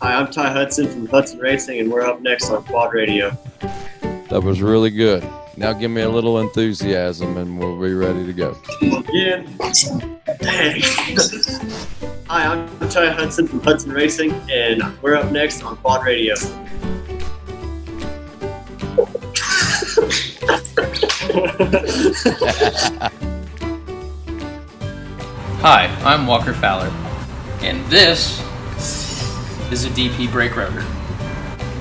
Hi, I'm Ty Hudson from Hudson Racing, and we're up next on Quad Radio. That was really good. Now give me a little enthusiasm and we'll be ready to go. Again. Dang. Hi, I'm Ty Hudson from Hudson Racing, and we're up next on Quad Radio. Hi, I'm Walker Fowler, and this is a DP brake rotor.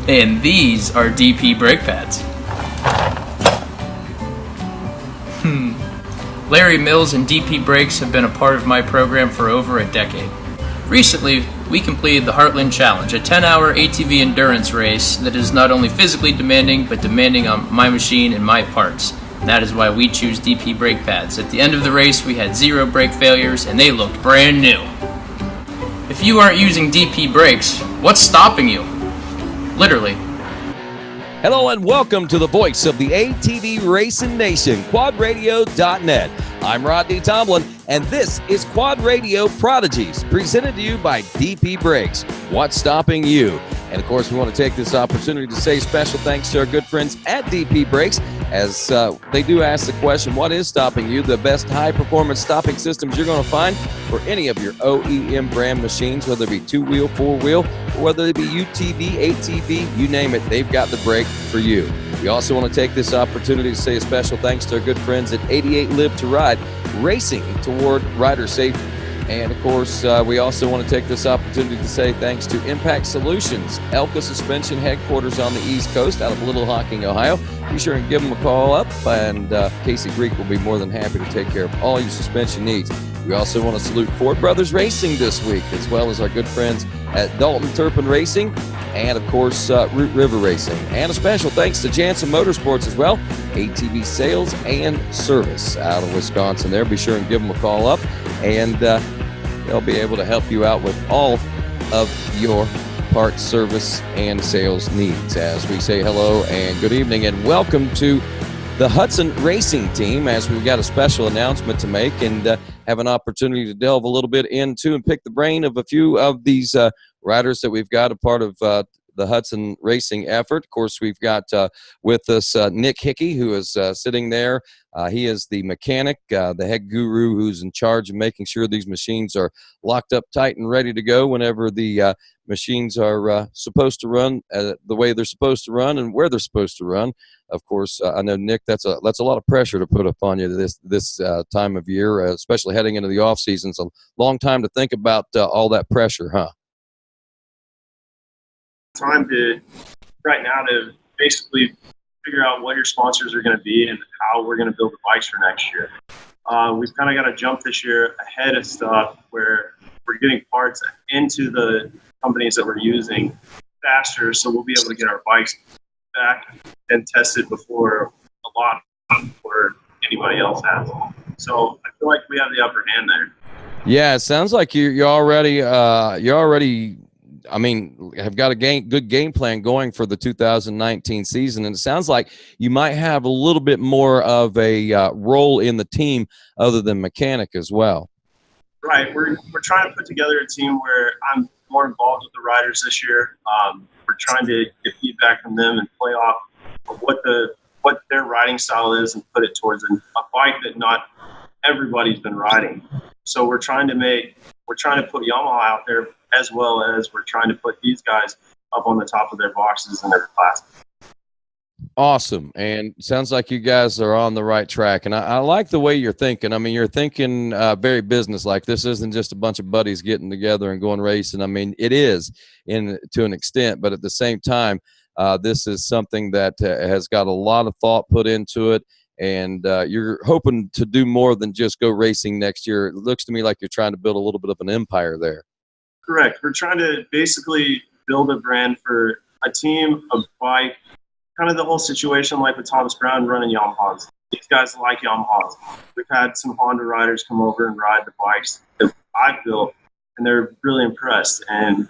And these are DP brake pads. Larry Mills and DP Brakes have been a part of my program for over a decade. Recently, we completed the Heartland Challenge, a 10-hour ATV endurance race that is not only physically demanding, but demanding on my machine and my parts. And that is why we choose DP brake pads. At the end of the race, we had 0 brake failures, and they looked brand new. If you aren't using DP brakes, what's stopping you? Literally. Hello and welcome to the voice of the ATV Racing Nation, quadradio.net. I'm Rodney Tomlin, and this is Quad Radio Prodigies, presented to you by DP Brakes. What's stopping you? And of course, we want to take this opportunity to say special thanks to our good friends at DP Brakes, as they do ask the question, what is stopping you? The best high-performance stopping systems you're going to find for any of your OEM brand machines, whether it be 2-wheel, 4-wheel, or whether it be UTV, ATV, you name it, they've got the brake for you. We also want to take this opportunity to say a special thanks to our good friends at 88 Live to Ride, racing toward rider safety. And of course, we also want to take this opportunity to say thanks to Impact Solutions, Elka Suspension headquarters on the East Coast out of Little Hocking, Ohio. Be sure and give them a call up, and Casey Greek will be more than happy to take care of all your suspension needs. We also want to salute Ford Brothers Racing this week, as well as our good friends at Dalton Turpin Racing, and of course, Root River Racing. And a special thanks to Jansen Motorsports as well, ATV sales and service out of Wisconsin there. Be sure and give them a call up, and they'll be able to help you out with all of your parts, service, and sales needs. As we say hello and good evening and welcome to the Hudson Racing Team, as we've got a special announcement to make and have an opportunity to delve a little bit into and pick the brain of a few of these riders that we've got a part of the Hudson Racing effort. Of course, we've got with us Nick Hickey, who is sitting there. He is the mechanic, the head guru who's in charge of making sure these machines are locked up tight and ready to go whenever the machines are supposed to run the way they're supposed to run and where they're supposed to run. Of course, I know, Nick, that's a lot of pressure to put upon you this time of year, especially heading into the off season. It's a long time to think about all that pressure, huh? Time right now to basically figure out what your sponsors are going to be and how we're going to build the bikes for next year. We've kind of got to jump this year ahead of stuff where we're getting parts into the companies that we're using faster, so we'll be able to get our bikes back and tested before anybody else has. So I feel like we have the upper hand there. Yeah, it sounds like you're already I mean, have got a good game plan going for the 2019 season, and it sounds like you might have a little bit more of a role in the team other than mechanic as well. Right. We're trying to put together a team where I'm more involved with the riders this year. We're trying to get feedback from them and play off of what their riding style is and put it towards a bike that not everybody's been riding. So we're trying to put Yamaha out there, as well as we're trying to put these guys up on the top of their boxes in their class. Awesome. And sounds like you guys are on the right track. And I like the way you're thinking. I mean, you're thinking very business-like. This isn't just a bunch of buddies getting together and going racing. I mean, it is to an extent, but at the same time, this is something that has got a lot of thought put into it. And you're hoping to do more than just go racing next year. It looks to me like you're trying to build a little bit of an empire there. Correct. We're trying to basically build a brand for a team, a bike, kind of the whole situation like with Thomas Brown running Yamahas. These guys like Yamahas. We've had some Honda riders come over and ride the bikes that I've built, and they're really impressed. And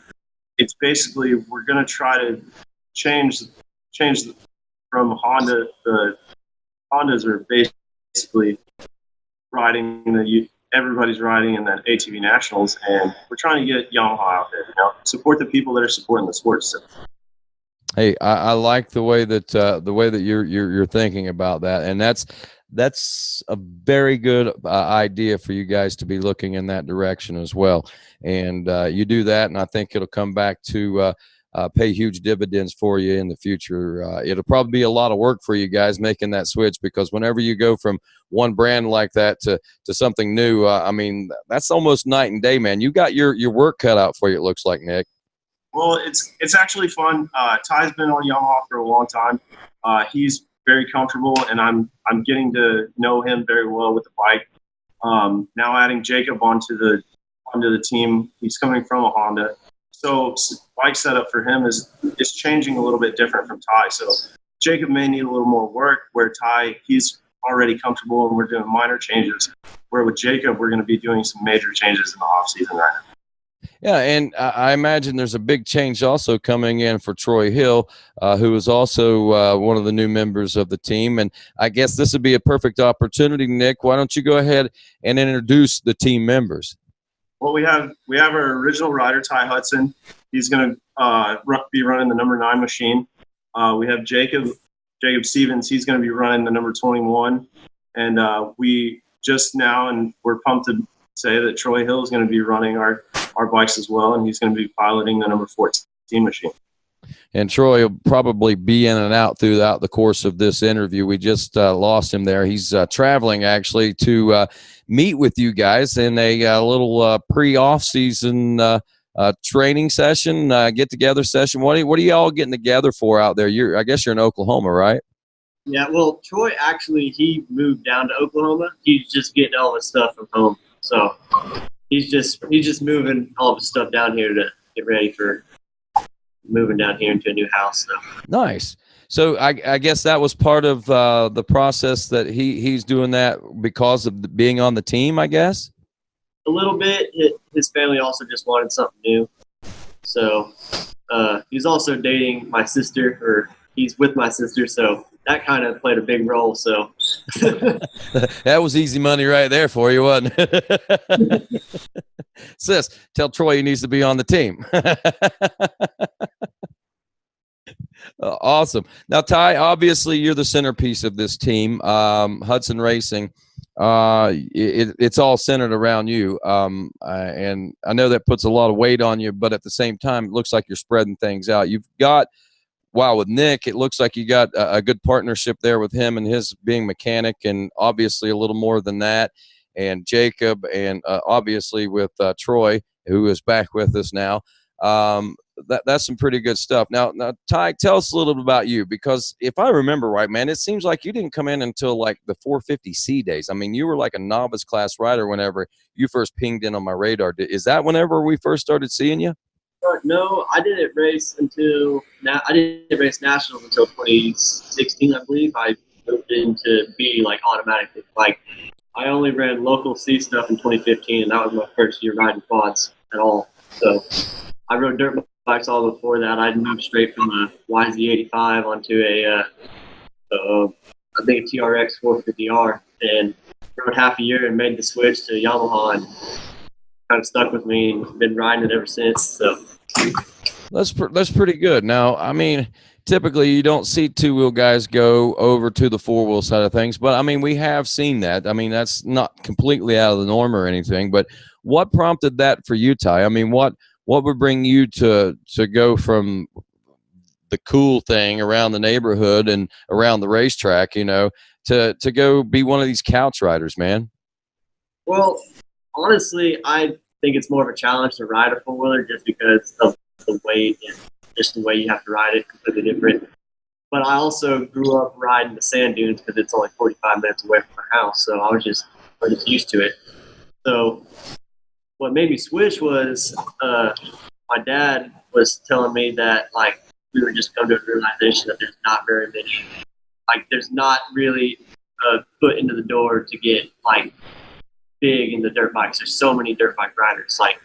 it's basically, we're going to try to change from Honda. The Hondas are basically riding the everybody's riding in the ATV Nationals, and we're trying to get Yamaha out there. Support the people that are supporting the sports. Hey, I like the way that you're thinking about that, and that's a very good idea for you guys to be looking in that direction as well. And you do that, and I think it'll come back to pay huge dividends for you in the future. It'll probably be a lot of work for you guys making that switch, because whenever you go from one brand like that to something new, I mean, that's almost night and day, man. You got your work cut out for you, it looks like, Nick. Well, it's actually fun. Ty's been on Yamaha for a long time. He's very comfortable, and I'm getting to know him very well with the bike. Now adding Jacob onto the team, he's coming from a Honda, so bike setup for him is changing a little bit different from Ty. So Jacob may need a little more work, where Ty, he's already comfortable, and we're doing minor changes. Where with Jacob, we're going to be doing some major changes in the off season right now. Yeah, and I imagine there's a big change also coming in for Troy Hill, who is also one of the new members of the team. And I guess this would be a perfect opportunity, Nick. Why don't you go ahead and introduce the team members? Well, we have our original rider, Ty Hudson. He's going to be running the number 9 machine. We have Jacob Stevens. He's going to be running the number 21. And we just now, and we're pumped to say that Troy Hill is going to be running our bikes as well, and he's going to be piloting the number 14 machine. And Troy will probably be in and out throughout the course of this interview. We just lost him there. He's traveling actually to meet with you guys in a little pre-off-season training session, get-together session. What are you all getting together for out there? I guess you're in Oklahoma, right? Yeah, well, Troy actually, he moved down to Oklahoma. He's just getting all his stuff from home. So he's just moving all of his stuff down here to get ready for moving down here into a new house. So. Nice. So I guess that was part of the process that he's doing that because of being on the team, I guess? A little bit. His family also just wanted something new. So he's also dating my sister, or he's with my sister, so that kind of played a big role. So that was easy money right there for you, wasn't it? Sis, tell Troy he needs to be on the team. Awesome. Now, Ty, obviously you're the centerpiece of this team. Hudson Racing, it's all centered around you. And I know that puts a lot of weight on you, but at the same time, it looks like you're spreading things out. You've got, wow, with Nick, it looks like you got a good partnership there with him and his being mechanic, and obviously a little more than that. And Jacob, and obviously with Troy, who is back with us now. That's some pretty good stuff. Now, Ty, tell us a little bit about you, because if I remember right, man, it seems like you didn't come in until like the 450C days. I mean, you were like a novice class rider whenever you first pinged in on my radar. Is that whenever we first started seeing you? No, I didn't race nationals until 2016, I believe. I moved into B like automatically. Like, I only ran local C stuff in 2015, and that was my first year riding quads at all. So I rode dirt bikes all before that. I'd moved straight from a YZ85 onto I think a TRX 450R, and rode half a year and made the switch to Yamaha, and kind of stuck with me and been riding it ever since. So that's pretty good. Now, I mean, typically you don't see two-wheel guys go over to the four-wheel side of things, but I mean, we have seen that. I mean, that's not completely out of the norm or anything, but what prompted that for you, Ty? I mean, what would bring you to go from the cool thing around the neighborhood and around the racetrack, to go be one of these couch riders, man? Well, honestly, I think it's more of a challenge to ride a four-wheeler just because of the weight and just the way you have to ride it, completely different. But I also grew up riding the sand dunes because it's only 45 minutes away from our house, so I was just used to it. So what made me switch was my dad was telling me that, like, we were just coming to a realization that there's not very many, like, there's not really a foot into the door to get, like, big in the dirt bikes. There's so many dirt bike riders. Like,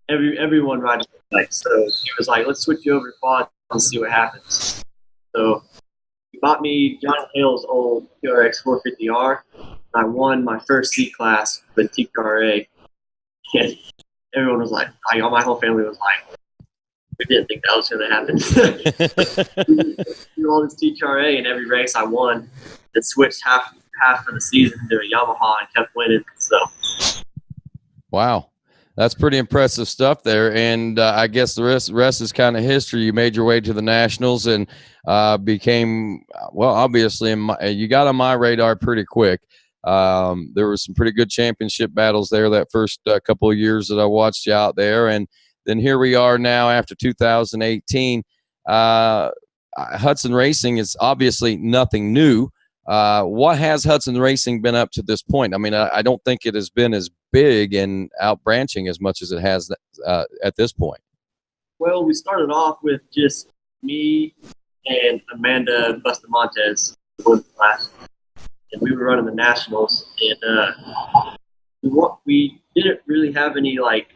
everyone rides bikes. So he was like, let's switch you over to quad and see what happens. So he bought me John Hale's old TRX 450R, I won my first C class with TRA. And everyone was like, my whole family was like, we didn't think that was going to happen. Do all this TRA, and every race I won, it switched half of the season to a Yamaha and kept winning. So, Wow. That's pretty impressive stuff there. And I guess the rest is kind of history. You made your way to the Nationals and became, well, obviously, you got on my radar pretty quick. There were some pretty good championship battles there that first couple of years that I watched you out there. And then here we are now after 2018. Hudson Racing is obviously nothing new. What has Hudson Racing been up to this point? I mean, I don't think it has been as big and out branching as much as it has at this point. well, we started off with just me and Amanda Bustamontes, class, and we were running the Nationals, and we didn't really have any like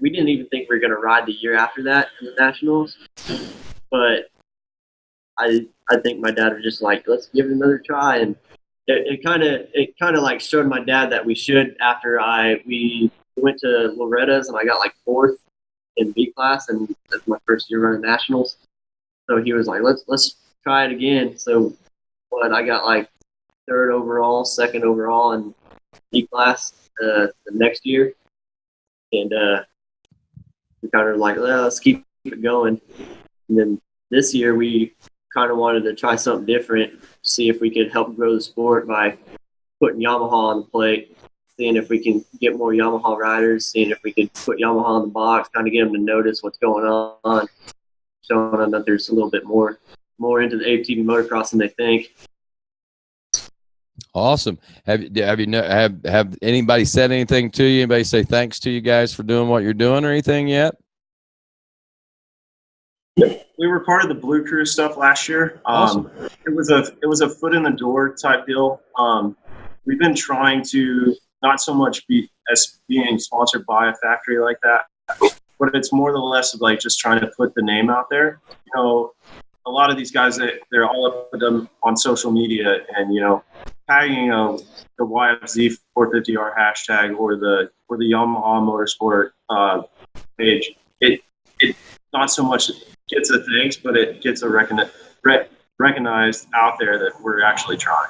we didn't even think we were going to ride the year after that in the Nationals, but I think my dad was just like, let's give it another try, and it kind of like showed my dad that we should. After we went to Loretta's and I got like fourth in B class, and that's my first year running Nationals. So he was like, let's try it again. So I got like third overall, second overall in B class the next year, and we kind of like, well, let's keep it going. And then this year we kind of wanted to try something different, see if we could help grow the sport by putting Yamaha on the plate, seeing if we can get more Yamaha riders, seeing if we could put Yamaha on the box, kind of get them to notice what's going on, showing them that there's a little bit more into the ATV motocross than they think. Awesome. Have anybody said anything to you? Anybody say thanks to you guys for doing what you're doing or anything yet? We were part of the Blue Crew stuff last year. Awesome. It was a foot in the door type deal. We've been trying to not so much be as being sponsored by a factory like that, but it's more or less of like just trying to put the name out there. You know, a lot of these guys, they're all up with them on social media, and you know, tagging the YFZ 450R hashtag or the Yamaha Motorsport page. It not so much gets a thanks, but it gets a recognized out there that we're actually trying.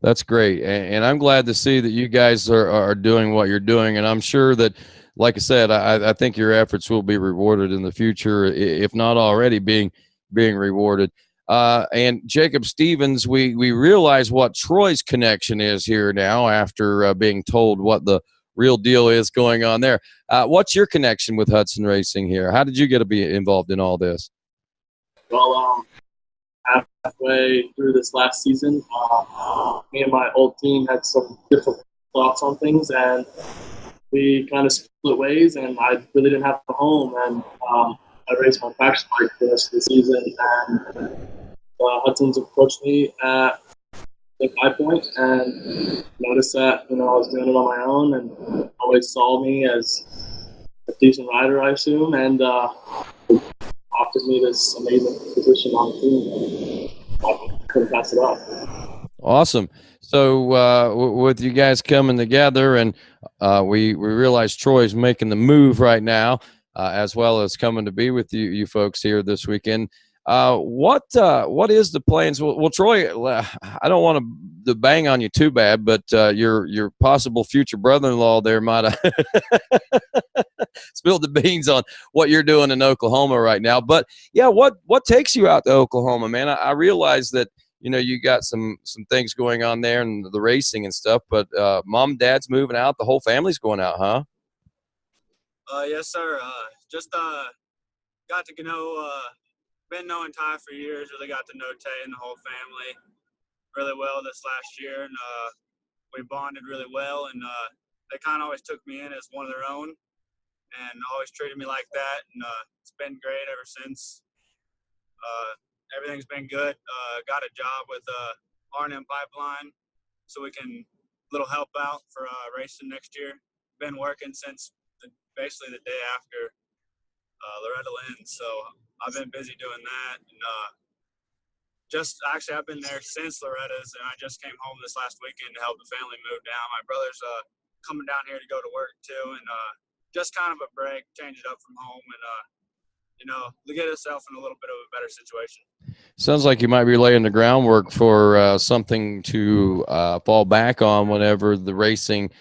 That's great. And I'm glad to see that you guys are doing what you're doing. And I'm sure that, like I said, I think your efforts will be rewarded in the future, if not already being rewarded. And Jacob Stevens, we realize what Troy's connection is here now after being told what the real deal is going on there. What's your connection with Hudson Racing here? How did you get to be involved in all this? Well, halfway through this last season, me and my old team had some different thoughts on things, and we kind of split ways, and I really didn't have a home, and I raced my practice bike for the rest of the season, and Hudson's approached me at High Point and noticed that, you know, I was doing it on my own and always saw me as a decent rider, I assume, and offered me this amazing position on the team. I couldn't pass it up. Awesome. So with you guys coming together, and we realize Troy's making the move right now, as well as coming to be with you folks here this weekend. What is the plans? Well, Troy, I don't want to bang on you too bad, but your possible future brother-in-law there might have spilled the beans on what you're doing in Oklahoma right now. But yeah, what takes you out to Oklahoma, man? I realize that, you know, you got some things going on there and the racing and stuff, but mom and dad's moving out. The whole family's going out, huh? Yes, sir. Just got to know, been knowing Ty for years. Really got to know Tay and the whole family really well this last year, and we bonded really well. And they kind of always took me in as one of their own, and always treated me like that. And it's been great ever since. Everything's been good. Got a job with R&M Pipeline, so we can little help out for racing next year. Been working since basically the day after Loretta Lynn, so I've been busy doing that, and just actually I've been there since Loretta's, and I just came home this last weekend to help the family move down. My brother's coming down here to go to work too, and just kind of a break, change it up from home, and to get herself in a little bit of a better situation. Sounds like you might be laying the groundwork for something to fall back on whenever the racing,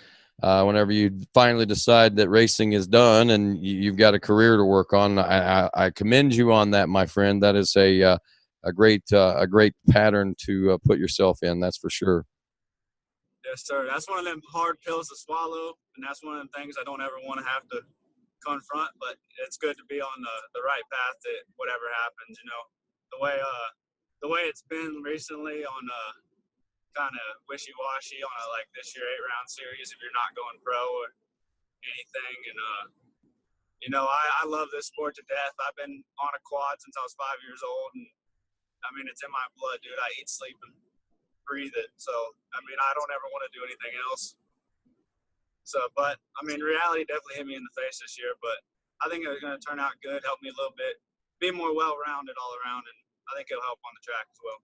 whenever you finally decide that racing is done and you've got a career to work on. I commend you on that, my friend. That is a great pattern to put yourself in. That's for sure. Yes, sir. That's one of them hard pills to swallow, and that's one of them things I don't ever want to have to confront. But it's good to be on the right path to whatever happens. The way it's been recently on kind of wishy-washy on like this year 8-round series if you're not going pro or anything. And I love this sport to death. I've been on a quad since I was 5 years old, and I mean it's in my blood, dude. I eat, sleep, and breathe it. So I mean I don't ever want to do anything else. So, but I mean reality definitely hit me in the face this year, but I think it's going to turn out good, help me a little bit, be more well-rounded all around, and I think it'll help on the track as well.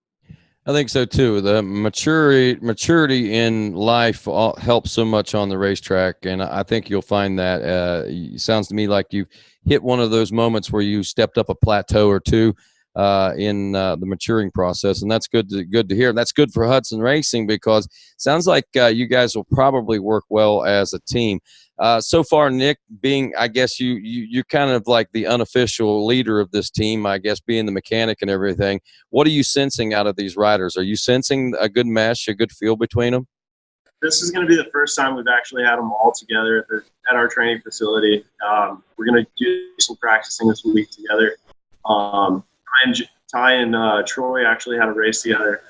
I think so too. The maturity in life helps so much on the racetrack, and I think you'll find that. It sounds to me like you've hit one of those moments where you stepped up a plateau or two in the maturing process, and that's good to hear. That's good for Hudson Racing because it sounds like you guys will probably work well as a team. So far, Nick, being, I guess you're kind of like the unofficial leader of this team, I guess, being the mechanic and everything. What are you sensing out of these riders? Are you sensing a good mesh, a good feel between them? This is going to be the first time we've actually had them all together at our training facility. We're going to do some practicing this week together. Ty and Troy actually had a race together.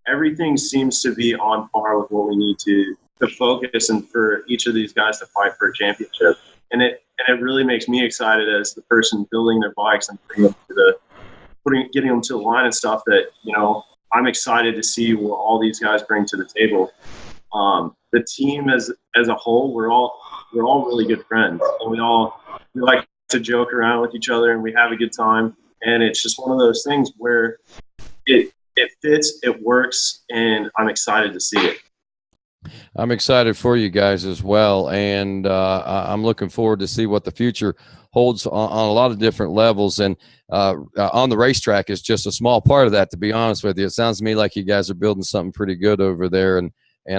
Everything seems to be on par with what we need to focus and for each of these guys to fight for a championship. And it really makes me excited as the person building their bikes and getting them to the line and stuff that, I'm excited to see what all these guys bring to the table. The team as a whole, we're all really good friends, and we like to joke around with each other and we have a good time. And it's just one of those things where it fits, it works, and I'm excited to see it. I'm excited for you guys as well, and I'm looking forward to see what the future holds on a lot of different levels. And on the racetrack is just a small part of that, to be honest with you. It sounds to me like you guys are building something pretty good over there, and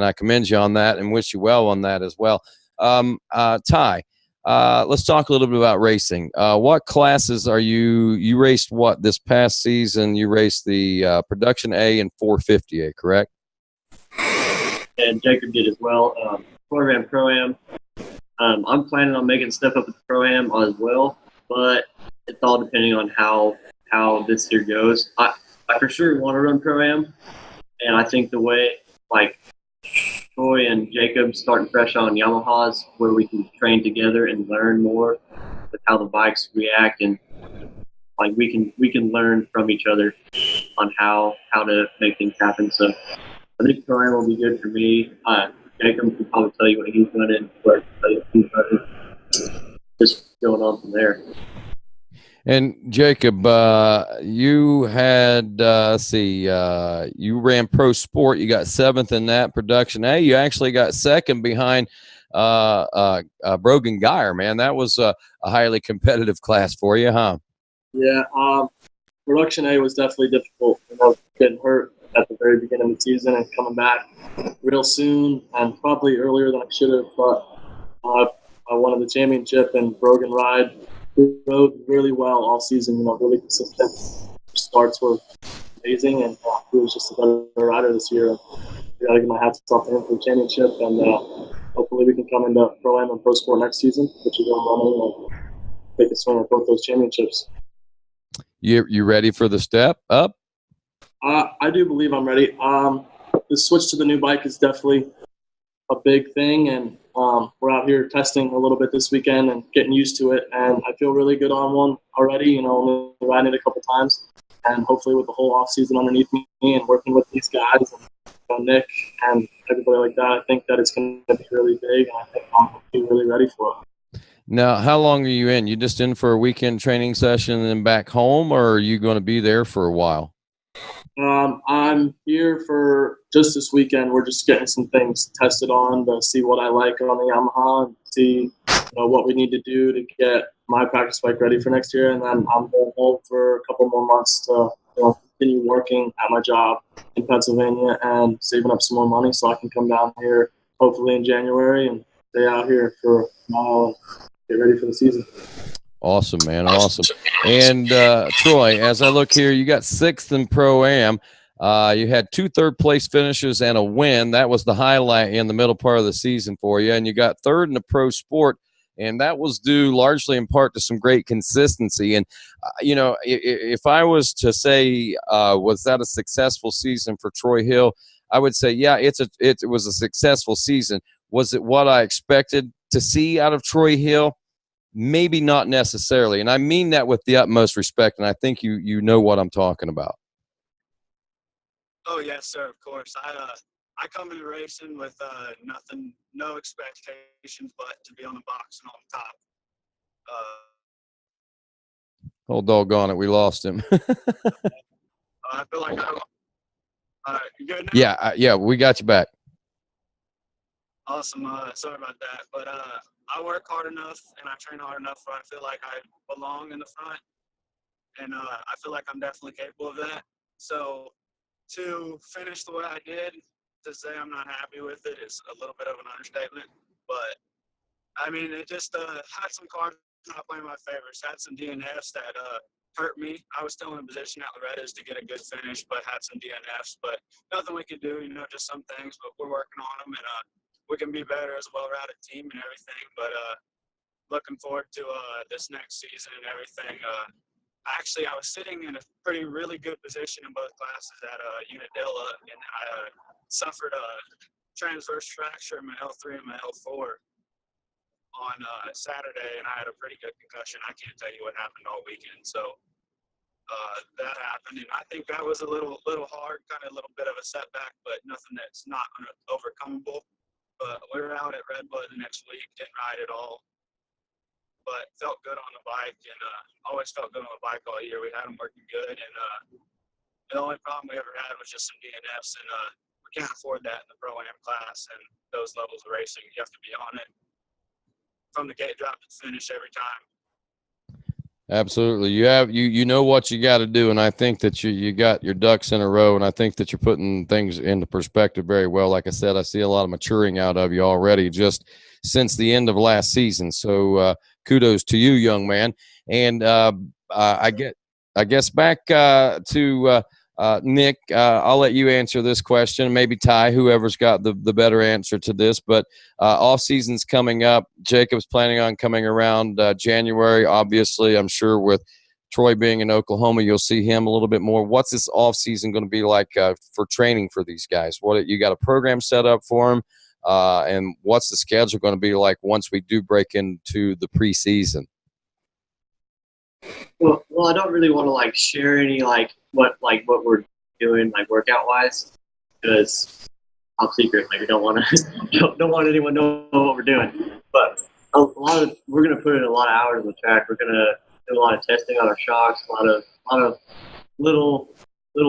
I commend you on that and wish you well on that as well. Ty, let's talk a little bit about racing. What classes are you raced what this past season? You raced the Production A and 450A, correct? And Jacob did as well. Program Pro-Am. I'm planning on making a step up at the Pro-Am as well, but it's all depending on how this year goes. I for sure want to run Pro-Am, and I think the way, like, Troy and Jacob starting fresh on Yamahas where we can train together and learn more with how the bikes react, and like we can learn from each other on how to make things happen. So I think Pro-Am will be good for me. Jacob can probably tell you what he's running, just going on from there. And Jacob, you had, you ran Pro Sport. You got 7th in that Production A. You actually got 2nd behind Brogan Geyer, man. That was a highly competitive class for you, huh? Yeah, Production A was definitely difficult. I was getting hurt at the very beginning of the season and coming back real soon and probably earlier than I should have. But I won the championship, and Brogan ride rode really well all season, really consistent. Starts were amazing, and he was just a better rider this year. I got to get my hats off to him for the championship, and hopefully we can come into Pro-Am and Pro Sport next season, which is going running, and take a swing at both those championships. You ready for the step up? I do believe I'm ready. The switch to the new bike is definitely a big thing, and we're out here testing a little bit this weekend and getting used to it, and I feel really good on one already, only riding it a couple times, and hopefully with the whole off season underneath me and working with these guys and Nick and everybody like that, I think that it's going to be really big, and I think I'm going to be really ready for it. Now, how long are you in? You just in for a weekend training session and then back home, or are you going to be there for a while? I'm here for just this weekend. We're just getting some things tested on to see what I like on the Yamaha and see what we need to do to get my practice bike ready for next year. And then I'm going home for a couple more months to continue working at my job in Pennsylvania and saving up some more money so I can come down here hopefully in January and stay out here for a while and get ready for the season. Awesome, man. Awesome. And Troy, as I look here, you got 6th in Pro-Am. You had 2 third-place finishes and a win. That was the highlight in the middle part of the season for you. And you got 3rd in the pro sport, and that was due largely in part to some great consistency. And, if I was to say, was that a successful season for Troy Hill, I would say, yeah, it was a successful season. Was it what I expected to see out of Troy Hill? Maybe not necessarily, and I mean that with the utmost respect, and I think you know what I'm talking about. Oh yes, sir. Of course. I come into racing with no expectations but to be on the box and on top. Oh, doggone it, we lost him. I feel like you good now? Yeah, we got you back. Awesome. Sorry about that, but I work hard enough and I train hard enough where I feel like I belong in the front, and I feel like I'm definitely capable of that. So to finish the way I did, to say I'm not happy with it is a little bit of an understatement. But I mean, it just had some cars not playing my favorites, had some DNFs that hurt me. I was still in a position at Loretta's to get a good finish, but had some DNFs. But nothing we could do, just some things. But we're working on them, and we can be better as a well-rounded team and everything. But looking forward to this next season and everything. Actually, I was sitting in a really good position in both classes at Unadilla, and I suffered a transverse fracture in my L3 and my L4 on Saturday, and I had a pretty good concussion. I can't tell you what happened all weekend. So that happened, and I think that was a little hard, kind of a little bit of a setback, but nothing that's not overcomable. But we were out at Redbud the next week, didn't ride at all, but felt good on the bike, and always felt good on the bike all year. We had them working good, and the only problem we ever had was just some DNFs, and we can't afford that in the Pro-Am class and those levels of racing. You have to be on it from the gate drop to the finish every time. Absolutely. You know what you got to do, and I think that you got your ducks in a row, and I think that you're putting things into perspective very well. Like I said, I see a lot of maturing out of you already just since the end of last season. So kudos to you, young man. And I guess back to Nick, I'll let you answer this question. Maybe Ty, whoever's got the better answer to this. But off season's coming up. Jacob's planning on coming around January. Obviously, I'm sure with Troy being in Oklahoma, you'll see him a little bit more. What's this off season going to be like for training for these guys? What you got a program set up for them, and what's the schedule going to be like once we do break into the preseason? Well, I don't really want to share any what we're doing workout wise, because top secret. We don't want to don't want anyone to know what we're doing. But we're gonna put in a lot of hours on the track. We're gonna do a lot of testing on our shocks, a lot of little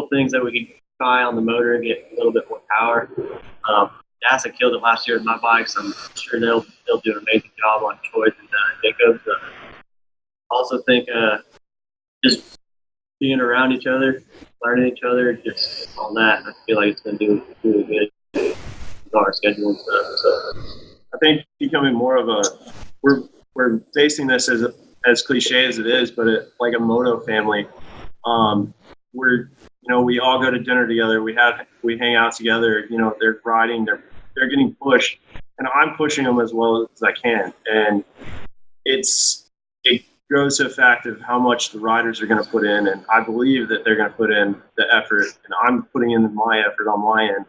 things that we can try on the motor and get a little bit more power. NASA killed it last year with my bikes. I'm sure they'll do an amazing job on Troy's and Jacob's. I also think just being around each other, learning each other, just all that, I feel like it's going to do really good with our schedule and stuff. So I think becoming more of we're facing this as cliche as it is, but like a moto family. We all go to dinner together. We hang out together. They're riding, they're getting pushed, and I'm pushing them as well as I can. And it goes to the fact of how much the riders are going to put in, and I believe that they're going to put in the effort, and I'm putting in my effort on my end.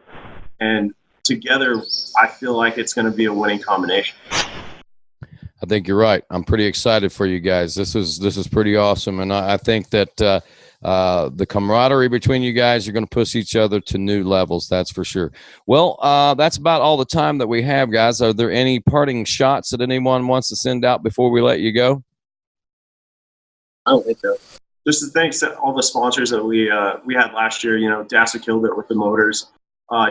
And together, I feel like it's going to be a winning combination. I think you're right. I'm pretty excited for you guys. This is pretty awesome, and I think that the camaraderie between you guys are going to push each other to new levels. That's for sure. Well, that's about all the time that we have, guys. Are there any parting shots that anyone wants to send out before we let you go? I don't think so. just to thanks to all the sponsors that we had last year. You know, Dassa killed it with the motors.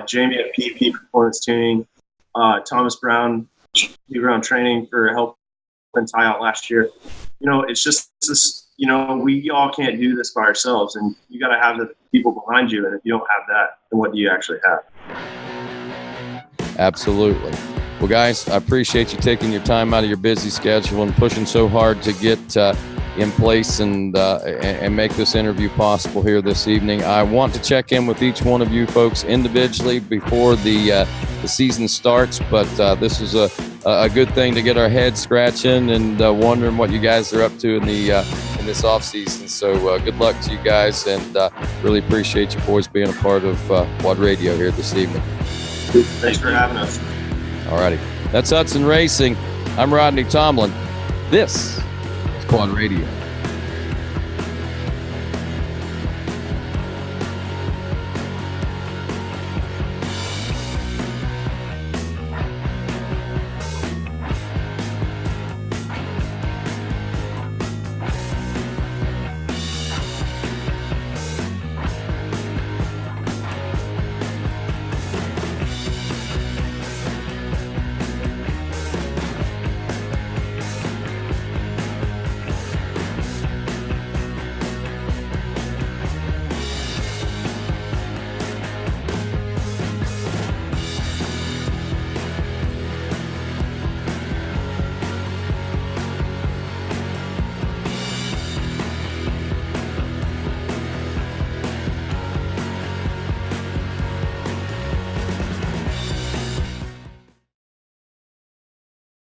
Jamie at PP Performance Tuning, Thomas Brown, Brown Training for helping Ty out last year. You know, it's just this. You know, we all can't do this by ourselves, and you got to have the people behind you. And if you don't have that, then what do you actually have? Absolutely. Well, guys, I appreciate you taking your time out of your busy schedule and pushing so hard to get in place and make this interview possible here this evening. I want to check in with each one of you folks individually before the season starts, but this is a good thing to get our heads scratching and wondering what you guys are up to in this off season. So good luck to you guys, and really appreciate you boys being a part of Quad Radio here this evening. Thanks for having us. All righty. That's Hudson Racing. I'm Rodney Tomlin. This is Quad Radio.